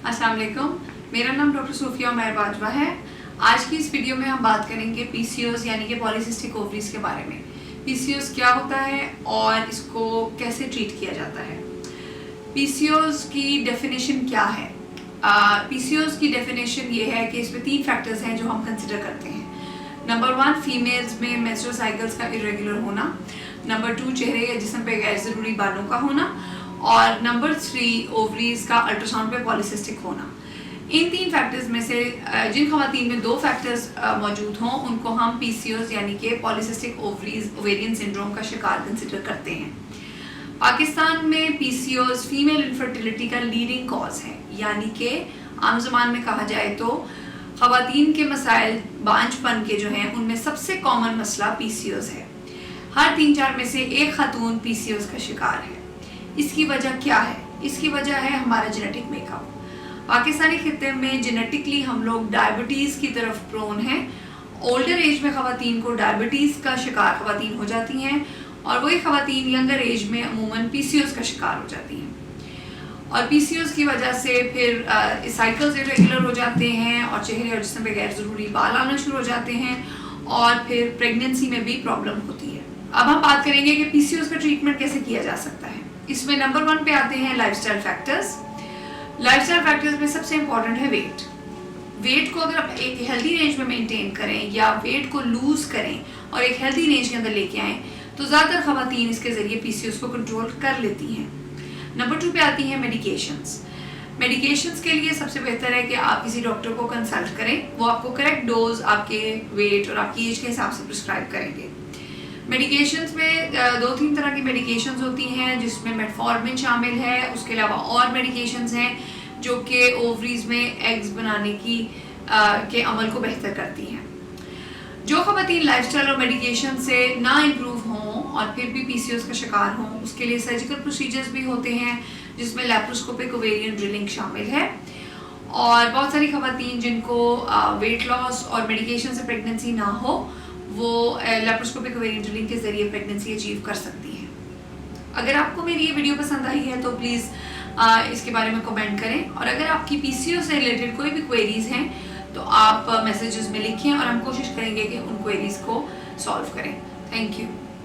अस्सलाम वालेकुम, मेरा नाम डॉक्टर सूफिया उमैर बाजवा है। आज की इस वीडियो में हम बात करेंगे पीसीओएस यानी कि पॉलीसिस्टिक ओवरीज के बारे में। पीसीओएस क्या होता है और इसको कैसे ट्रीट किया जाता है। पीसीओएस की डेफिनेशन क्या है? पीसीओएस की डेफिनेशन ये है कि इसमें 3 फैक्टर्स हैं जो हम कंसिडर करते हैं। नंबर 1, फीमेल्स में मेंस्ट्रुअल साइकिल्स का इरेगुलर होना। नंबर 2, चेहरे या जिस्म पे गैर ज़रूरी बालों का होना। और नंबर 3, ओवरीज का अल्ट्रासाउंड पे पॉलीसिस्टिक होना। इन 3 फैक्टर्स में से जिन खवातीन में 2 फैक्टर्स मौजूद हों उनको हम पीसीओएस यानी कि पॉलीसिस्टिक ओवेरियन सिंड्रोम का शिकार कंसिडर करते हैं। पाकिस्तान में पीसीओएस फीमेल इनफर्टिलिटी का लीडिंग कॉज है, यानी कि आम ज़बान में कहा जाए तो खवातीन के मसाइल बांझपन के जो हैं उनमें सबसे कॉमन मसला पीसीओएस है। हर 3-4 में से एक खातून पीसीओएस का शिकार है। इसकी वजह क्या है? इसकी वजह है हमारा जेनेटिक मेकअप। पाकिस्तानी खित्ते में जेनेटिकली हम लोग डायबिटीज़ की तरफ प्रोन हैं। ओल्डर एज में ख़वातीन को डायबिटीज़ का शिकार ख़वातीन हो जाती हैं और वही ख़वातीन यंगर एज में अमूमन पीसीओएस का शिकार हो जाती हैं। और पीसीओएस की वजह से फिर साइकिल्स इरेगुलर हो जाते हैं और चेहरे और जिस्म पे गैर ज़रूरी बाल आना शुरू हो जाते हैं और फिर प्रेगनेंसी में भी प्रॉब्लम होती है। अब हम बात करेंगे कि पीसीओएस का ट्रीटमेंट कैसे किया जा सकता है। इसमें नंबर 1 पे आते हैं लाइफस्टाइल फैक्टर्स। लाइफस्टाइल फैक्टर्स में सबसे इम्पॉर्टेंट है वेट। वेट को अगर आप एक हेल्दी रेंज में मेंटेन करें या वेट को लूज करें और एक हेल्दी रेंज के अंदर लेके आएँ तो ज़्यादातर खवातीन इसके ज़रिए पीसीओएस को कंट्रोल कर लेती हैं। नंबर 2 पे आती हैं मेडिकेशंस। मेडिकेशंस के लिए सबसे बेहतर है कि आप किसी डॉक्टर को कंसल्ट करें। वो आपको करेक्ट डोज आपके वेट और आपकी एज के हिसाब से प्रिस्क्राइब करेंगे। मेडिकेशंस में 2-3 तरह की मेडिकेशंस होती हैं जिसमें मेटफॉर्मिन शामिल है। उसके अलावा और मेडिकेशंस हैं जो कि ओवरीज में एग्स बनाने की के अमल को बेहतर करती हैं। जो खवातीन लाइफस्टाइल और मेडिकेशन से ना इम्प्रूव हों और फिर भी पीसीओएस का शिकार हों उसके लिए सर्जिकल प्रोसीजर्स भी होते हैं जिसमें लैप्रोस्कोपिक ओवेरियन ड्रिलिंग शामिल है। और बहुत सारी खवातीन जिनको वेट लॉस और मेडिकेशन से प्रेगनेंसी ना हो वो लैप्रोस्कोपिक ओवेरियन ड्रिलिंग के ज़रिए प्रेगनेंसी अचीव कर सकती हैं। अगर आपको मेरी ये वीडियो पसंद आई है तो प्लीज़ इसके बारे में कमेंट करें और अगर आपकी पीसीओएस से रिलेटेड कोई भी क्वेरीज़ हैं तो आप मैसेजेस में लिखें और हम कोशिश करेंगे कि उन क्वेरीज़ को सॉल्व करें। Thank you.